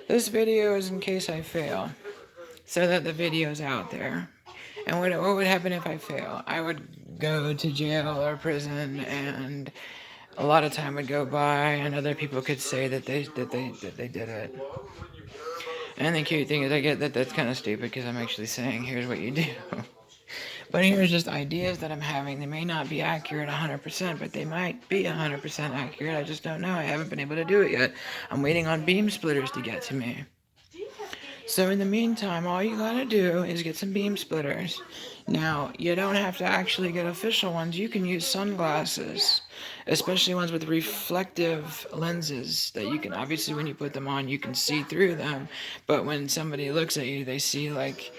This video is in case I fail, so that the video's out there. And what would happen if I fail? I would go to jail or prison, and a lot of time would go by, and other people could say that they did it. And the cute thing is, I get that that's kind of stupid because I'm actually saying, here's what you do. But here's just ideas that I'm having. They may not be accurate 100%, but they might be 100% accurate. I just don't know. I haven't been able to do it yet. I'm waiting on beam splitters to get to me. So in the meantime, all you gotta do is get some beam splitters. Now, you don't have to actually get official ones. You can use sunglasses, especially ones with reflective lenses that you can, obviously when you put them on, you can see through them. But when somebody looks at you, they see like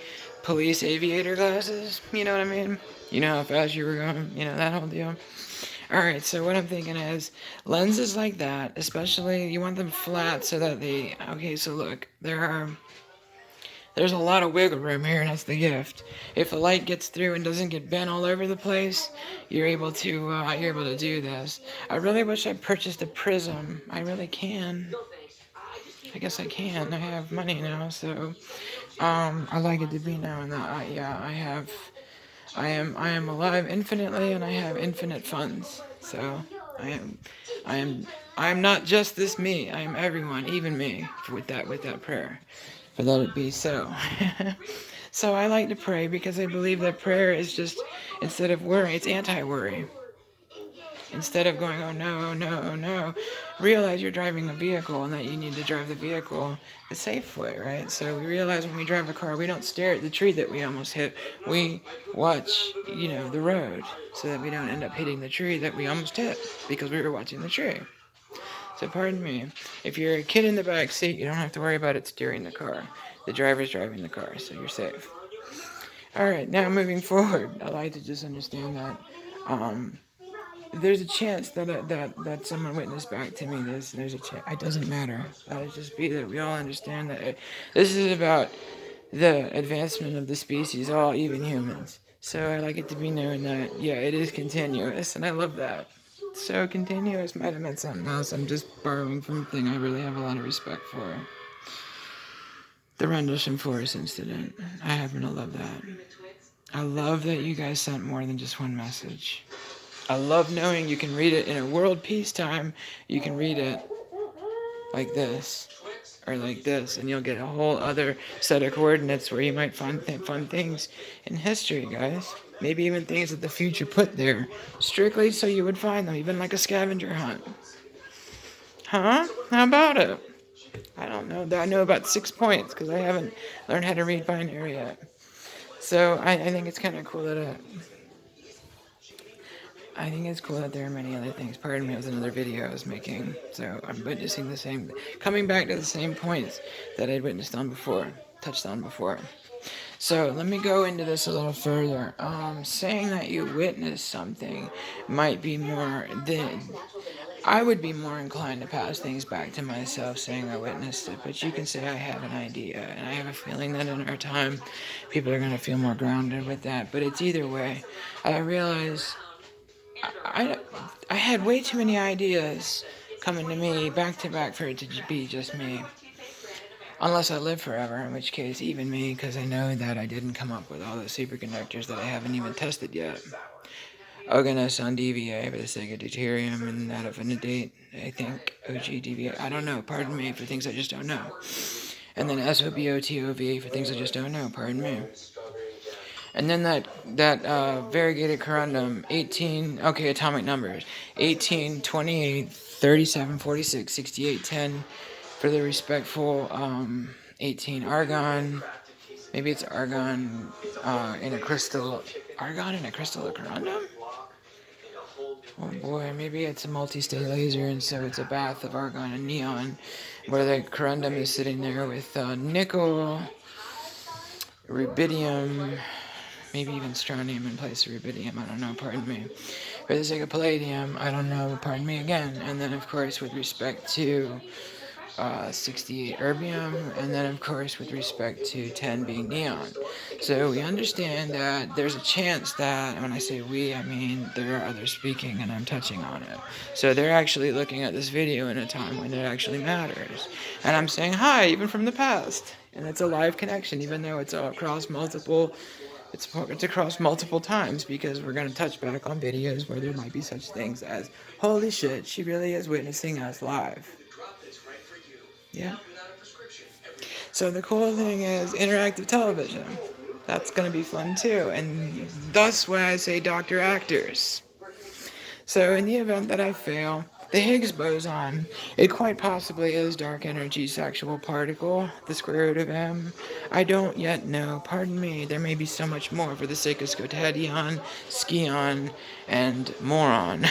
police aviator glasses. You know what I mean? You know how fast you were going, you know, that whole deal. Alright, so what I'm thinking is lenses like that, especially you want them flat so that they, okay, so look, there's a lot of wiggle room here, and that's the gift. If the light gets through and doesn't get bent all over the place, you're able to do this. I really wish I purchased a prism. I really can. I guess I can. I have money now, so I like it to be now and that. I am alive infinitely, and I have infinite funds. So I am, I am, I am not just this me. I am everyone, even me. With that prayer. But let it be so. So I like to pray because I believe that prayer is just, instead of worry, it's anti-worry. Instead of going, oh no, oh no, oh no, realize you're driving a vehicle and that you need to drive the vehicle the safe way, right? So we realize when we drive a car, we don't stare at the tree that we almost hit. We watch, the road so that we don't end up hitting the tree that we almost hit because we were watching the tree. So pardon me, if you're a kid in the back seat, you don't have to worry about it steering the car. The driver's driving the car, so you're safe. Alright, now moving forward, I like to just understand that there's a chance that someone witnessed back to me this. There's a chance. It doesn't matter. Let it just be that we all understand that this is about the advancement of the species, all even humans. So I like it to be known that, yeah, it is continuous, and I love that. So continuous might have meant something else. I'm just borrowing from a thing I really have a lot of respect for. The Rendlesham Forest incident. I happen to love that. I love that you guys sent more than just one message. I love knowing you can read it in a world peacetime. You can read it like this or like this, and you'll get a whole other set of coordinates where you might find fun things in history, guys. Maybe even things that the future put there, strictly so you would find them, even like a scavenger hunt. Huh? How about it? I don't know. I know about 6 points because I haven't learned how to read binary yet. So I think it's kind of cool that I think it's cool that there are many other things. Pardon me, it was another video I was making. So I'm witnessing the same, coming back to the same points that I'd witnessed on before, touched on before. So let me go into this a little further. Saying that you witnessed something might be more than, I would be more inclined to pass things back to myself saying I witnessed it, but you can say I have an idea, and I have a feeling that in our time, people are going to feel more grounded with that, but it's either way. I realize I had way too many ideas coming to me back to back for it to be just me. Unless I live forever, in which case even me, because I know that I didn't come up with all the superconductors that I haven't even tested yet. Oganes on DVA for the sake of deuterium and that of Inundate, I think, OG DVA, I don't know, pardon me for things I just don't know. And then SOBOTOV for things I just don't know, pardon me. And then that variegated corundum, atomic numbers, 18, 28, 37, 46, 68, 10, for the respectful, 18, argon, maybe it's argon in a crystal of corundum? Oh boy, maybe it's a multi-state laser, and so it's a bath of argon and neon, where the corundum is sitting there with nickel, rubidium, maybe even strontium in place of rubidium, I don't know, pardon me. For the sake of palladium, I don't know, pardon me again. And then, of course, with respect to 68 erbium, and then of course with respect to 10 being neon. So we understand that there's a chance that, and when I say we, I mean there are others speaking and I'm touching on it. So they're actually looking at this video in a time when it actually matters. And I'm saying hi, even from the past. And it's a live connection, even though it's across multiple it's across multiple times, because we're going to touch back on videos where there might be such things as, holy shit, she really is witnessing us live. Yeah. So the cool thing is interactive television. That's going to be fun too. And thus why I say Dr. Actors. So in the event that I fail, the Higgs boson, it quite possibly is dark energy sexual particle, the square root of M. I don't yet know. Pardon me, there may be so much more for the sake of scotadion, skion, and moron.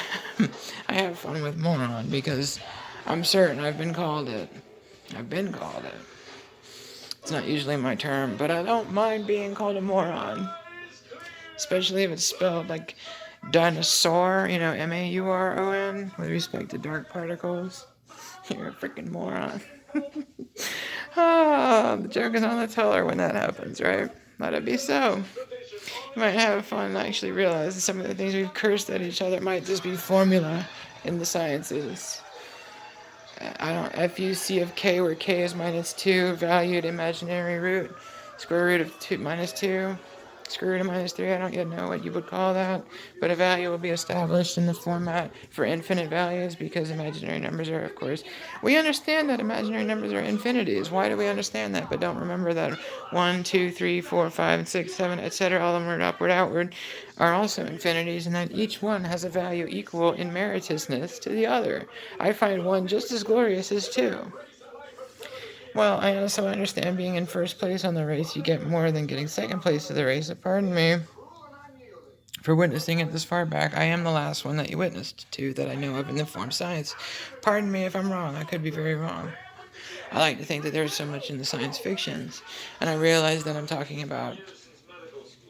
I have fun with moron because I'm certain I've been called it. I've been called it. It's not usually my term, but I don't mind being called a moron. Especially if it's spelled like dinosaur, M-A-U-R-O-N, with respect to dark particles. You're a freaking moron. The joke is on the teller when that happens, right? Let it be so. You might have fun and actually realize that some of the things we've cursed at each other might just be formula in the sciences. FUC of k, where k is -2, valued imaginary root, square root of 2 -2, square root of -3, I don't yet know what you would call that, but a value will be established in the format for infinite values, because imaginary numbers are, of course, we understand that imaginary numbers are infinities. Why do we understand that, but don't remember that 1, 2, 3, 4, 5, 6, 7, etc., all of them are upward, outward, are also infinities, and that each one has a value equal in meritousness to the other. I find one just as glorious as two. Well, I also understand being in first place on the race, you get more than getting second place to the race. So pardon me for witnessing it this far back. I am the last one that you witnessed to that I know of in the form science. Pardon me if I'm wrong. I could be very wrong. I like to think that there's so much in the science fictions, and I realize that I'm talking about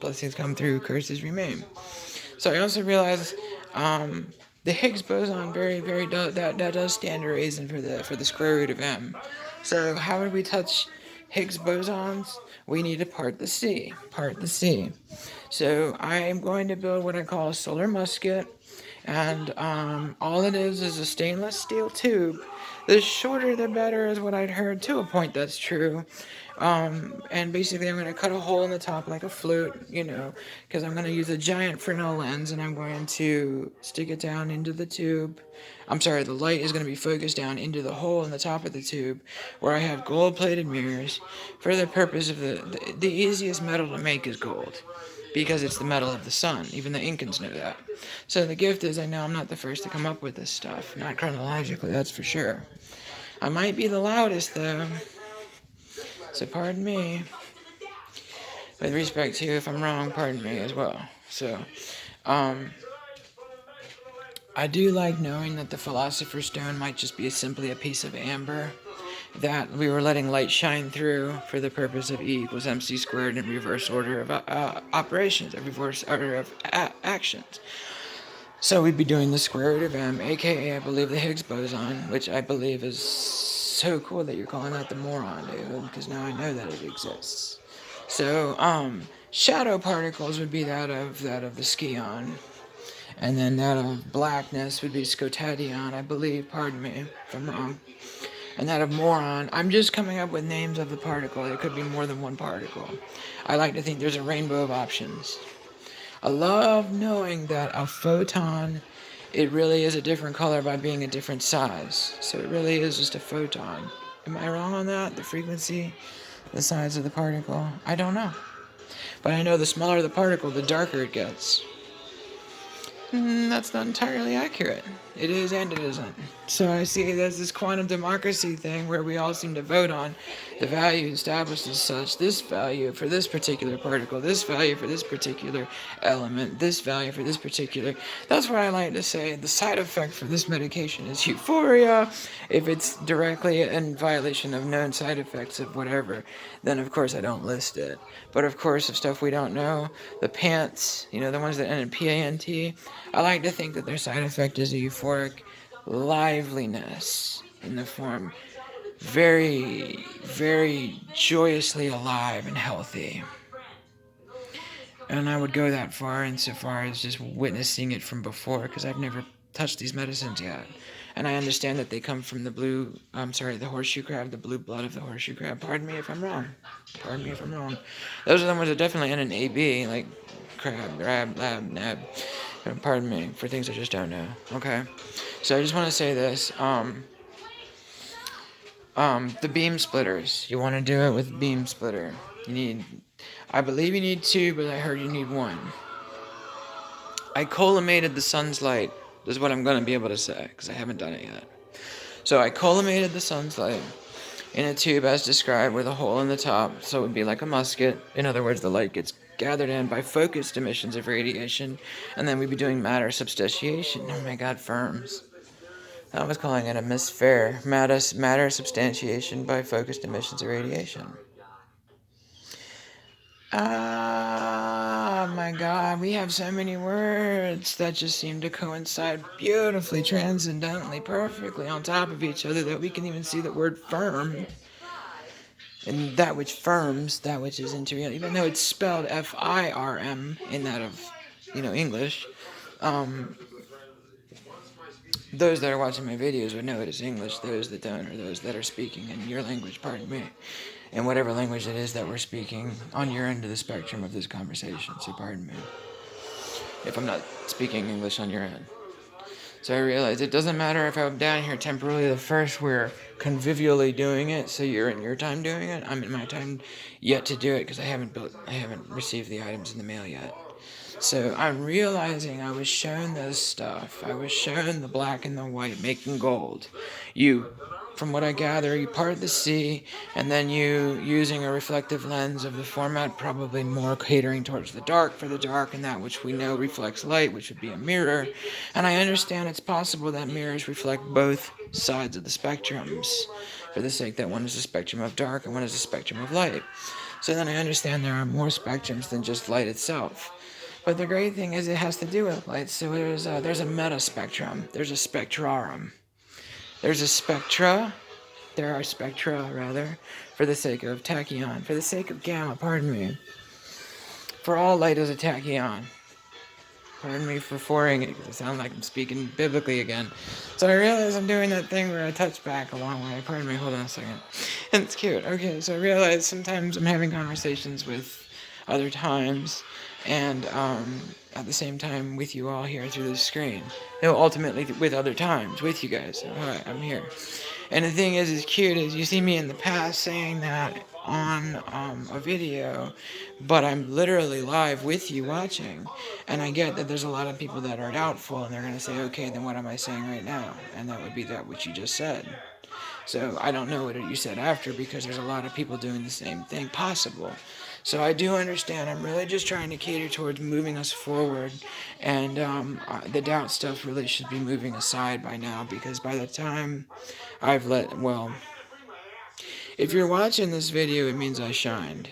blessings come through, curses remain. So I also realize the Higgs boson that does stand a reason for the square root of M. So how would we touch Higgs bosons? We need to part the C. So I am going to build what I call a solar musket, and all it is a stainless steel tube. The shorter the better is what I'd heard. To a point, that's true. And basically I'm going to cut a hole in the top like a flute, because I'm going to use a giant Fresnel lens, and I'm going to stick it down into the tube. I'm sorry, the light is going to be focused down into the hole in the top of the tube, where I have gold-plated mirrors for the purpose of the easiest metal to make is gold, because it's the metal of the sun. Even the Incans know that. So the gift is, I know I'm not the first to come up with this stuff, not chronologically, that's for sure. I might be the loudest, though. So pardon me. With respect to, if I'm wrong, pardon me as well. So, I do like knowing that the Philosopher's Stone might just be simply a piece of amber that we were letting light shine through for the purpose of E equals MC squared in reverse order of operations, a reverse order of actions. So we'd be doing the square root of M, aka I believe the Higgs boson, which I believe is so cool that you're calling that the moron, dude, because now I know that it exists. So, shadow particles would be that of the skion, and then that of blackness would be scotadion, I believe, pardon me if I'm wrong. And that of moron, I'm just coming up with names of the particle. It could be more than one particle. I like to think there's a rainbow of options. I love knowing that a photon, it really is a different color by being a different size. So it really is just a photon. Am I wrong on that? The frequency, the size of the particle? I don't know. But I know the smaller the particle, the darker it gets. That's not entirely accurate. It is and it isn't. So I see there's this quantum democracy thing where we all seem to vote on the value established as such, this value for this particular particle, this value for this particular element, this value for this particular. That's why I like to say the side effect for this medication is euphoria. If it's directly in violation of known side effects of whatever, then of course I don't list it. But of course, of stuff we don't know, the pants, the ones that end in PANT, I like to think that their side effect is a euphoric liveliness in the form very, very joyously alive and healthy. And I would go that far insofar as just witnessing it from before, because I've never touched these medicines yet. And I understand that they come from the horseshoe crab, the blue blood of the horseshoe crab. Pardon me if I'm wrong. Pardon me if I'm wrong. Those are the ones that definitely end in AB, like crab, rab, lab, nab. Pardon me for things I just don't know. Okay? So I just want to say this. The beam splitters. You want to do it with beam splitter. I believe you need 2, but I heard you need 1. I collimated the sun's light. This is what I'm going to be able to say, because I haven't done it yet. So I collimated the sun's light in a tube as described with a hole in the top, so it would be like a musket. In other words, the light gets gathered in by focused emissions of radiation, and then we'd be doing matter substantiation. Oh my god, firms. I was calling it a misfare. Matter substantiation by focused emissions of radiation. Ah, my god, we have so many words that just seem to coincide beautifully, transcendently, perfectly on top of each other that we can even see the word firm. And that which firms, that which is into reality, even though it's spelled F-I-R-M in that of, English. Those that are watching my videos would know it is English. Those that don't are those that are speaking in your language, pardon me. In whatever language it is that we're speaking on your end of the spectrum of this conversation. So pardon me if I'm not speaking English on your end. So I realized it doesn't matter if I'm down here temporarily the first, we're convivially doing it, so you're in your time doing it. I'm in my time yet to do it because I haven't received the items in the mail yet. So I'm realizing I was shown this stuff. I was shown the black and the white making gold. From what I gather, you part the sea, and then you, using a reflective lens of the format, probably more catering towards the dark for the dark, and that which we know reflects light, which would be a mirror. And I understand it's possible that mirrors reflect both sides of the spectrums, for the sake that one is a spectrum of dark and one is a spectrum of light. So then I understand there are more spectrums than just light itself. But the great thing is it has to do with light. So there's a metaspectrum. There's a spectrarum. There's a spectra. There are spectra, rather, for the sake of tachyon. For the sake of gamma, pardon me. For all light is a tachyon. Pardon me for forring it, because it sounds like I'm speaking biblically again. So I realize I'm doing that thing where I touch back a long way. Pardon me, hold on a second. And it's cute. Okay, so I realize sometimes I'm having conversations with other times, and at the same time with you all here through the screen. No, ultimately with other times, with you guys. Alright, I'm here. And the thing is, as cute as you see me in the past saying that on a video, but I'm literally live with you watching, and I get that there's a lot of people that are doubtful, and they're going to say, okay, then what am I saying right now? And that would be that which you just said. So I don't know what you said after, because there's a lot of people doing the same thing possible. So I do understand. I'm really just trying to cater towards moving us forward, and the doubt stuff really should be moving aside by now, because by the time if you're watching this video, it means I shined.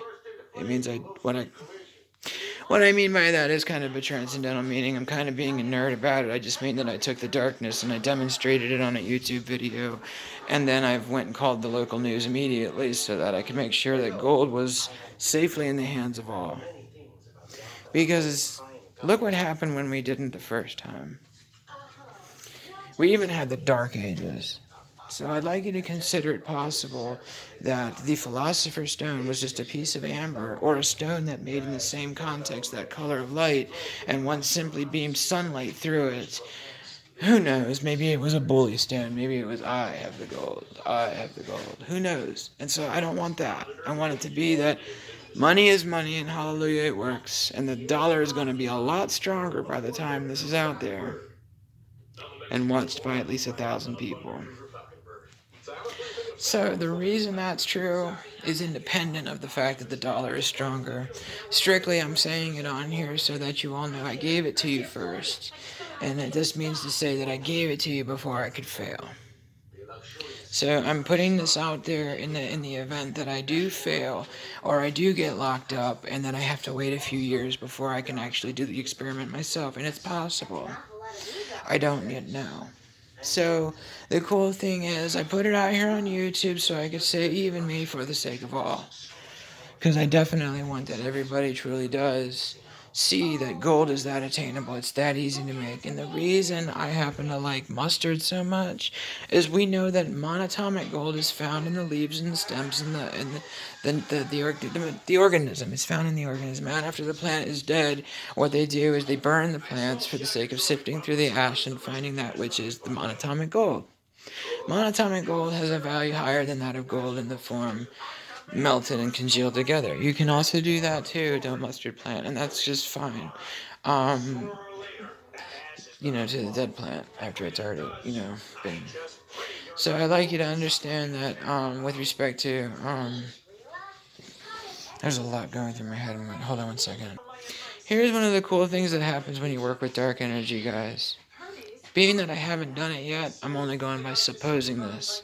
It means what I mean by that is kind of a transcendental meaning. I'm kind of being a nerd about it. I just mean that I took the darkness and I demonstrated it on a YouTube video, and then I went and called the local news immediately so that I could make sure that gold was safely in the hands of all. Because look what happened when we didn't the first time. We even had the Dark Ages. So I'd like you to consider it possible that the Philosopher's Stone was just a piece of amber, or a stone that made in the same context that color of light, and once simply beamed sunlight through it. Who knows? Maybe it was a bully stone. Maybe it was, I have the gold. I have the gold. Who knows? And so I don't want that. I want it to be that money is money, and hallelujah, it works. And the dollar is going to be a lot stronger by the time this is out there and watched by at least 1,000 people. So the reason that's true is independent of the fact that the dollar is stronger. Strictly, I'm saying it on here so that you all know I gave it to you first. And it just means to say that I gave it to you before I could fail. So I'm putting this out there in the event that I do fail, or I do get locked up, and then I have to wait a few years before I can actually do the experiment myself. And it's possible. I don't yet know. So the cool thing is I put it out here on YouTube so I could say even me for the sake of all. Because I definitely want that everybody truly does see that gold is that attainable. It's that easy to make. And the reason I happen to like mustard so much is we know that monatomic gold is found in the leaves and the stems and the organism. It's found in the organism. And after the plant is dead, what they do is they burn the plants for the sake of sifting through the ash and finding that which is the monatomic gold. Monatomic gold has a value higher than that of gold in the form melted and congealed together. You can also do that too to a mustard plant, and that's just fine. Um, to the dead plant after it's already, been. So I'd like you to understand that with respect to, there's a lot going through my head. Hold on one second. Here's one of the cool things that happens when you work with dark energy, guys. Being that I haven't done it yet, I'm only going by supposing this.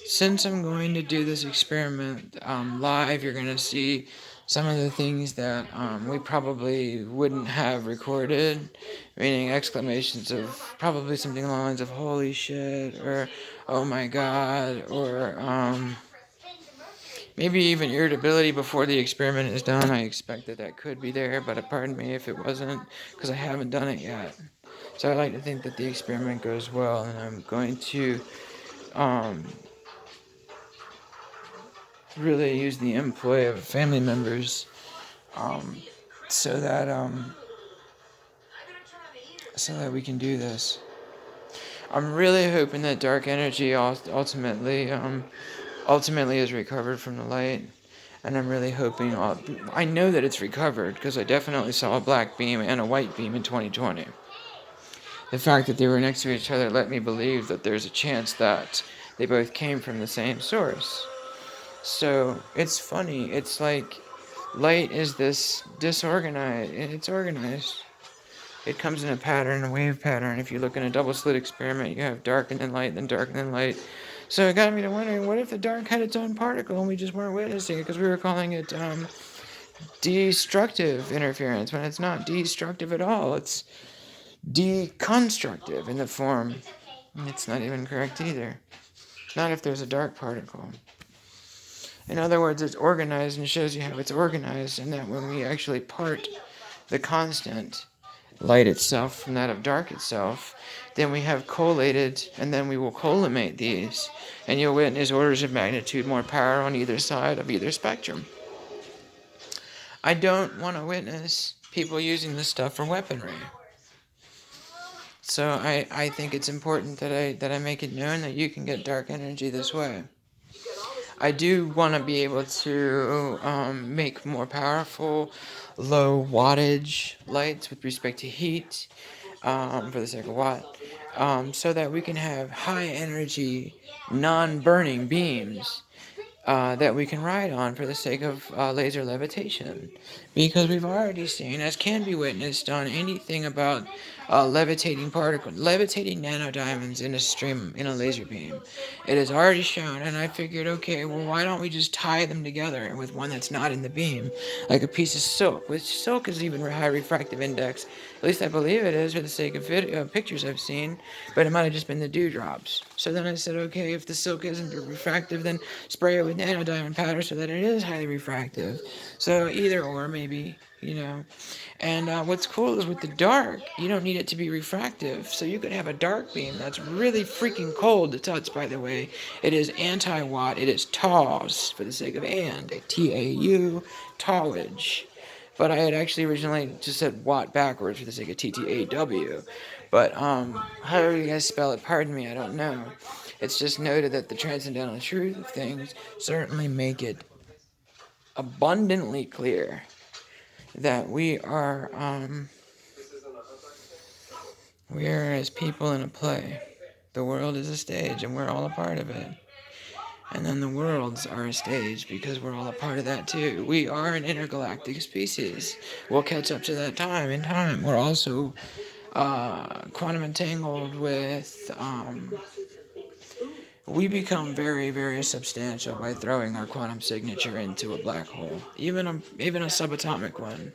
Since I'm going to do this experiment live, you're going to see some of the things that we probably wouldn't have recorded, meaning exclamations of probably something along the lines of "holy shit" or "oh my god" or maybe even irritability before the experiment is done. I expect that could be there, but pardon me if it wasn't, because I haven't done it yet. So I like to think that the experiment goes well, and I'm going to really use the employ of family members um, so that we can do this. I'm really hoping that dark energy ultimately is recovered from the light, and I'm really hoping I know that it's recovered because I definitely saw a black beam and a white beam in 2020. The fact that they were next to each other let me believe that there's a chance that they both came from the same source. So it's funny. It's like light is this disorganized. It's organized. It comes in a pattern, a wave pattern. If you look in a double slit experiment, you have dark and then light, then dark and then light. So it got me to wondering, what if the dark had its own particle and we just weren't witnessing it because we were calling it destructive interference when it's not destructive at all. It's deconstructive in the form. It's not even correct either. Not if there's a dark particle. In other words, it's organized and shows you how it's organized, and that when we actually part the constant, light itself, from that of dark itself, then we have collated, and then we will collimate these, and you'll witness orders of magnitude more power on either side of either spectrum. I don't want to witness people using this stuff for weaponry. So I think it's important that I make it known that you can get dark energy this way. I do want to be able to make more powerful, low wattage lights with respect to heat, for the sake of watt, so that we can have high energy, non-burning beams that we can ride on for the sake of laser levitation. Because we've already seen, as can be witnessed on anything about levitating nanodiamonds in a stream, in a laser beam. It is already shown, and I figured, okay, well, why don't we just tie them together with one that's not in the beam, like a piece of silk, which silk is even high refractive index. At least I believe it is for the sake of pictures I've seen, but it might have just been the dewdrops. So then I said, okay, if the silk isn't refractive, then spray it with nanodiamond powder so that it is highly refractive. So either or, maybe, And what's cool is with the dark, you don't need it to be refractive. So you could have a dark beam that's really freaking cold to touch, by the way. It is anti-watt. It is TAWS, for the sake of T-A-U, tallage. But I had actually originally just said watt backwards for the sake of TTAW. But however you guys spell it, pardon me, I don't know. It's just noted that the transcendental truth of things certainly make it abundantly clear that we are as people in a play. The world is a stage and we're all a part of it. And then the worlds are a stage because we're all a part of that too. We are an intergalactic species. We'll catch up to that time in time. We're also quantum entangled with we become very, very substantial by throwing our quantum signature into a black hole, even a subatomic one.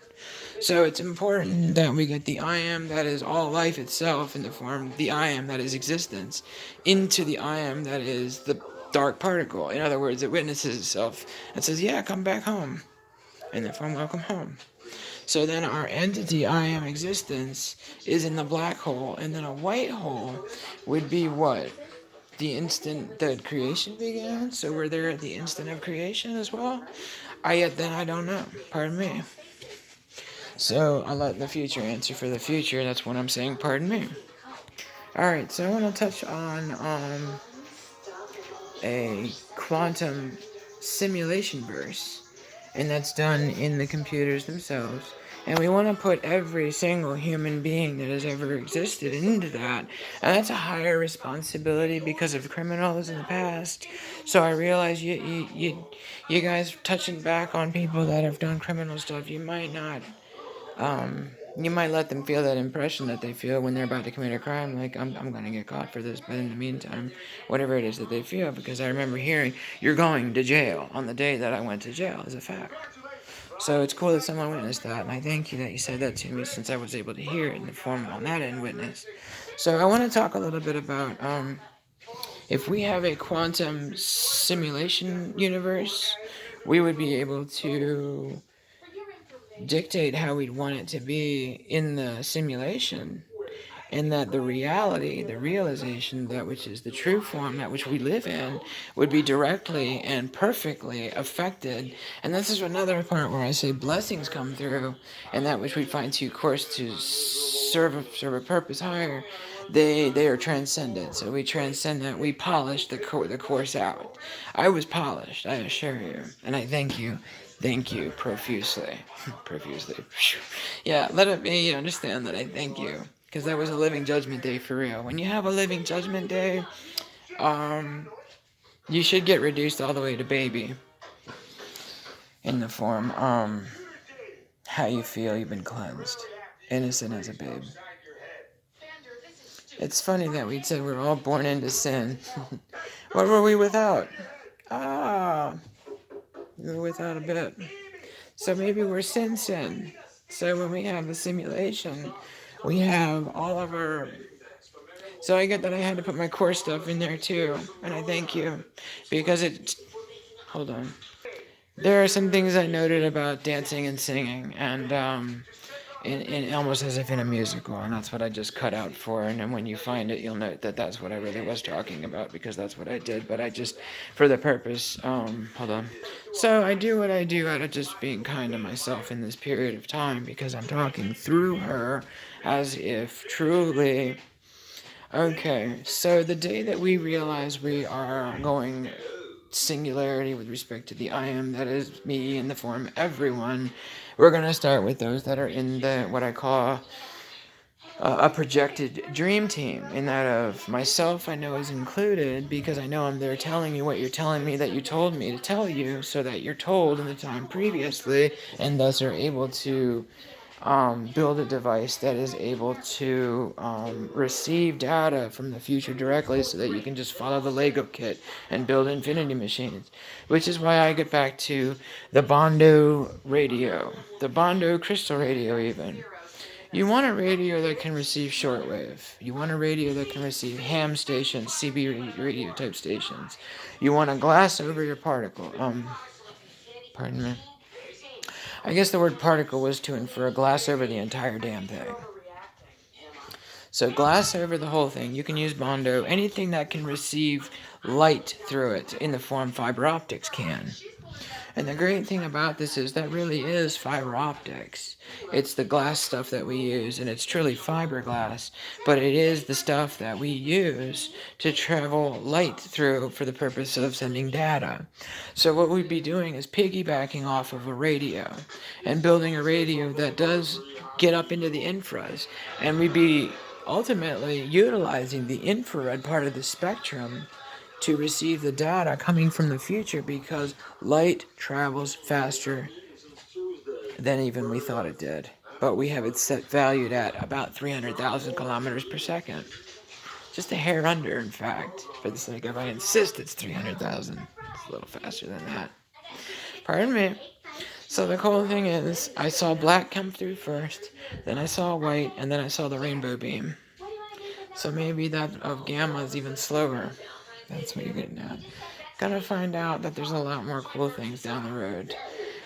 So it's important that we get the I am that is all life itself in the form, the I am that is existence, into the I am that is the dark particle. In other words, it witnesses itself and says, yeah, come back home. In the form, welcome home. So then our entity, I am existence, is in the black hole, and then a white hole would be what? The instant that creation began? So we're there at the instant of creation as well? I don't know. Pardon me. So I'll let the future answer for the future. That's what I'm saying. Pardon me. Alright, so I want to touch on a quantum simulation verse, and that's done in the computers themselves. And we want to put every single human being that has ever existed into that. And that's a higher responsibility because of criminals in the past. So I realize you guys touching back on people that have done criminal stuff, you might not you might let them feel that impression that they feel when they're about to commit a crime, like, I'm going to get caught for this, but in the meantime, whatever it is that they feel, because I remember hearing, you're going to jail on the day that I went to jail, as a fact. So it's cool that someone witnessed that, and I thank you that you said that to me, since I was able to hear it in the form on that end witness. So I want to talk a little bit about, if we have a quantum simulation universe, we would be able to dictate how we'd want it to be in the simulation, and that the reality, the realization, that which is the true form, that which we live in, would be directly and perfectly affected. And this is another part where I say blessings come through, and that which we find to course to serve a purpose higher, they are transcended. So we transcend that. We polish the course out. I was polished, I assure you, and I thank you. Thank you profusely. Profusely. Yeah, let it be. You understand that I thank you. Because that was a living judgment day for real. When you have a living judgment day, you should get reduced all the way to baby. In the form, how you feel you've been cleansed. Innocent as a babe. It's funny that we said we're all born into sin. What were we without? We were without a bit. So maybe we're sin. So when we have the simulation, we have all of our... So I get that I had to put my core stuff in there too, and I thank you, because it... Hold on. There are some things I noted about dancing and singing, and in almost as if in a musical, and that's what I just cut out for. And then when you find it, you'll note that that's what I really was talking about, because that's what I did. But I just, for the purpose, hold on. So I do what I do out of just being kind to myself in this period of time, because I'm talking through her as if truly... Okay, so the day that we realize we are going singularity with respect to the I am, that is me in the form everyone, we're going to start with those that are in the, what I call a projected dream team, in that of myself I know is included, because I know I'm there telling you what you're telling me that you told me to tell you, so that you're told in the time previously, and thus are able to build a device that is able to receive data from the future directly, so that you can just follow the Lego kit and build infinity machines. Which is why I get back to the Bondo radio, the Bondo crystal radio even. You want a radio that can receive shortwave. You want a radio that can receive ham stations, CB radio type stations. You want to glass over your particle. Pardon me. I guess the word particle was to infer glass over the entire damn thing. So glass over the whole thing. You can use Bondo. Anything that can receive light through it, in the form fiber optics can. And the great thing about this is that really is fiber optics. It's the glass stuff that we use, and it's truly fiberglass, but it is the stuff that we use to travel light through for the purpose of sending data. So what we'd be doing is piggybacking off of a radio and building a radio that does get up into the infras, and we'd be ultimately utilizing the infrared part of the spectrum to receive the data coming from the future, because light travels faster than even we thought it did. But we have it set valued at about 300,000 kilometers per second. Just a hair under, in fact. For the sake of, I insist it's 300,000. It's a little faster than that. Pardon me. So the cool thing is, I saw black come through first, then I saw white, and then I saw the rainbow beam. So maybe that of gamma is even slower. That's what you're getting at. Gotta find out that there's a lot more cool things down the road.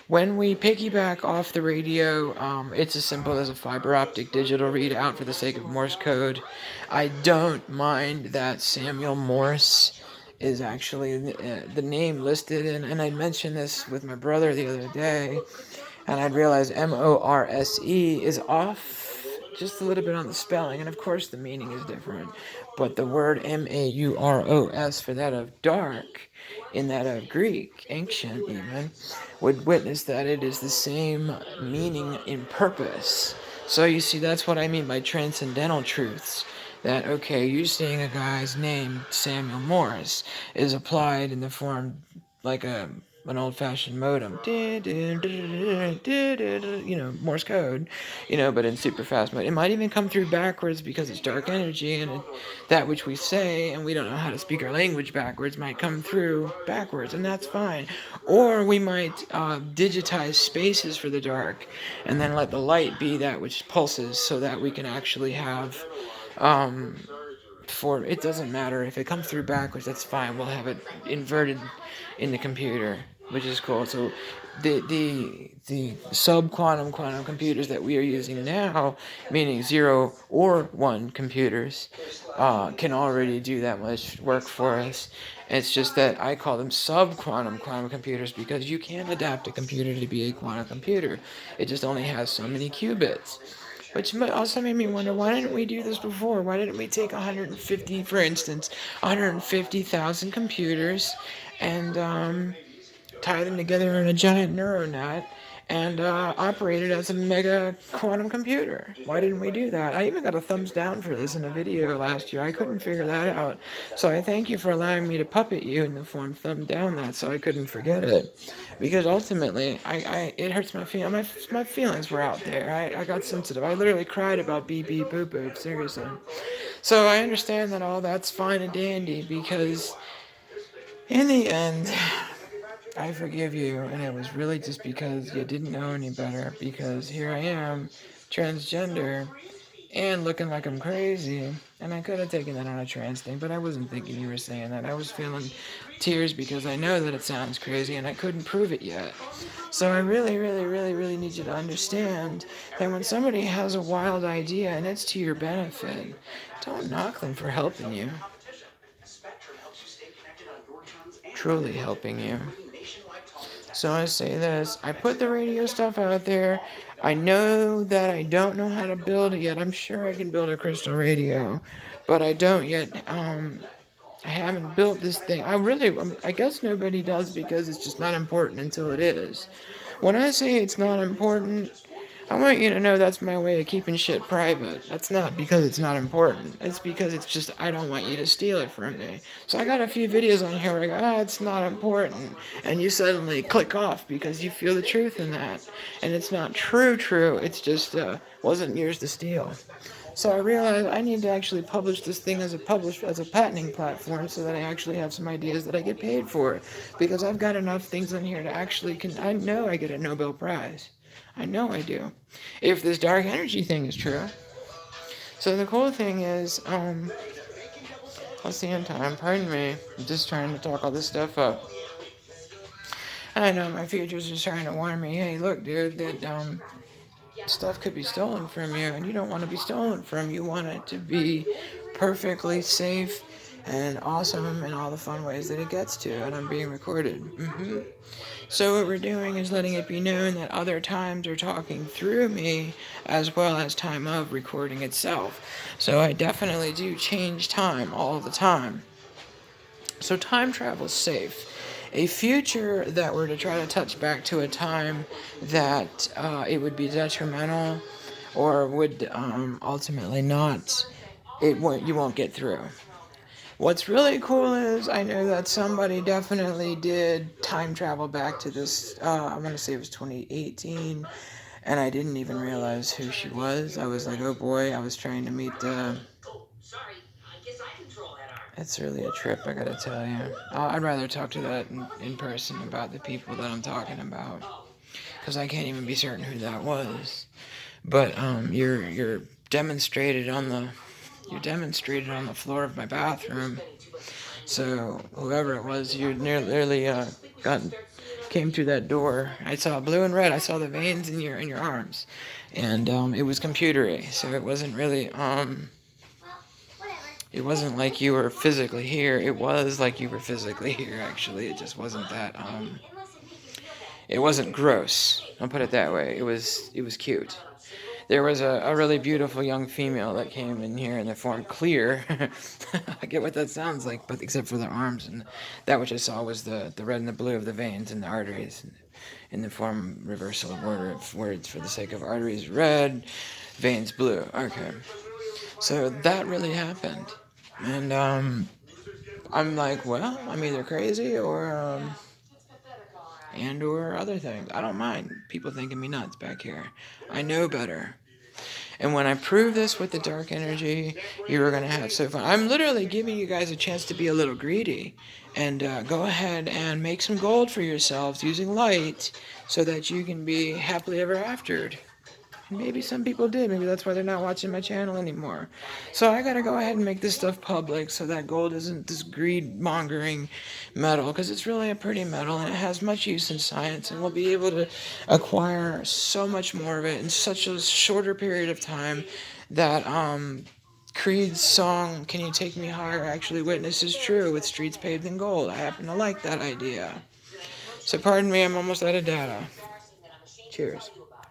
When we piggyback off the radio, it's as simple as a fiber optic digital readout for the sake of Morse code. I don't mind that Samuel Morse is actually the name listed, and I mentioned this with my brother the other day, and I'd realized Morse is off just a little bit on the spelling, and of course the meaning is different, but the word Mauros for that of dark, in that of Greek, ancient even, would witness that it is the same meaning in purpose. So you see, that's what I mean by transcendental truths. That, okay, you seeing a guy's name, Samuel Morse, is applied in the form like an old-fashioned modem, Morse code, but in super fast mode. It might even come through backwards because it's dark energy, and that which we say, and we don't know how to speak our language backwards, might come through backwards, and that's fine. Or we might digitize spaces for the dark, and then let the light be that which pulses, so that we can actually have for it doesn't matter if it comes through backwards, that's fine. We'll have it inverted in the computer, which is cool. So the sub-quantum quantum computers that we are using now, meaning 0 or 1 computers, can already do that much work for us. It's just that I call them sub-quantum quantum computers because you can't adapt a computer to be a quantum computer. It just only has so many qubits. Which also made me wonder, why didn't we do this before? Why didn't we take 150, for instance, 150,000 computers and tie them together in a giant neural net and operate it as a mega quantum computer? Why didn't we do that? I even got a thumbs down for this in a video last year. I couldn't figure that out. So I thank you for allowing me to puppet you in the form thumb down that so I couldn't forget it. Because ultimately, it hurts my feelings. My feelings were out there. I got sensitive. I literally cried about beep beep boop boop, seriously. So I understand that all that's fine and dandy because in the end, I forgive you, and it was really just because you didn't know any better, because here I am, transgender, and looking like I'm crazy, and I could have taken that on a trans thing, but I wasn't thinking you were saying that. I was feeling tears because I know that it sounds crazy, and I couldn't prove it yet. So I really, really, really, really need you to understand that when somebody has a wild idea and it's to your benefit, don't knock them for helping you. Truly helping you. So I say this, I put the radio stuff out there. I know that I don't know how to build it yet. I'm sure I can build a crystal radio, but I don't yet. I haven't built this thing. I guess nobody does because it's just not important until it is. When I say it's not important, I want you to know that's my way of keeping shit private. That's not because it's not important. It's because it's just I don't want you to steal it from me. So I got a few videos on here where I go, it's not important. And you suddenly click off because you feel the truth in that. And it's not true. It's just wasn't yours to steal. So I realized I need to actually publish this thing as a patenting platform so that I actually have some ideas that I get paid for. Because I've got enough things on here to actually I know I get a Nobel Prize. I know I do. If this dark energy thing is true. So the cool thing is, I'll see in time, pardon me. I'm just trying to talk all this stuff up. I know my future's just trying to warn me, hey, look, dude, that stuff could be stolen from you, and you don't want to be stolen from. You want it to be perfectly safe and awesome in all the fun ways that it gets to, and I'm being recorded. So what we're doing is letting it be known that other times are talking through me as well as time of recording itself. So I definitely do change time all the time. So time travel is safe. A future that were to try to touch back to a time that it would be detrimental or would ultimately not, you won't get through. What's really cool is I know that somebody definitely did time travel back to this, I'm going to say it was 2018, and I didn't even realize who she was. I was like, oh boy, I was trying to meet it's really a trip, I gotta tell you. I'd rather talk to that in person about the people that I'm talking about. because I can't even be certain who that was. But you're demonstrated on the you're demonstrated on the floor of my bathroom. So whoever it was, you nearly got came through that door. I saw blue and red. I saw the veins in your arms, and it was computery. So it wasn't really it wasn't like you were physically here. It was like you were physically here. Actually, it just wasn't that it wasn't gross. I'll put it that way. It was cute. There was a really beautiful young female that came in here in the form clear. I get what that sounds like, but except for the arms, and that which I saw was the red and the blue of the veins and the arteries in the form reversal of words for the sake of arteries red, veins blue. Okay. So that really happened. And I'm like, well, I'm either crazy or other things. I don't mind people thinking me nuts back here. I know better. And when I prove this with the dark energy, you are going to have so fun. I'm literally giving you guys a chance to be a little greedy. And go ahead and make some gold for yourselves using light so that you can be happily ever aftered. And maybe some people did. Maybe that's why they're not watching my channel anymore. So I gotta go ahead and make this stuff public so that gold isn't this greed-mongering metal, because it's really a pretty metal and it has much use in science, and we'll be able to acquire so much more of it in such a shorter period of time that Creed's song "Can You Take Me Higher" actually witnesses true with streets paved in gold. I happen to like that idea. So pardon me, I'm almost out of data. Cheers.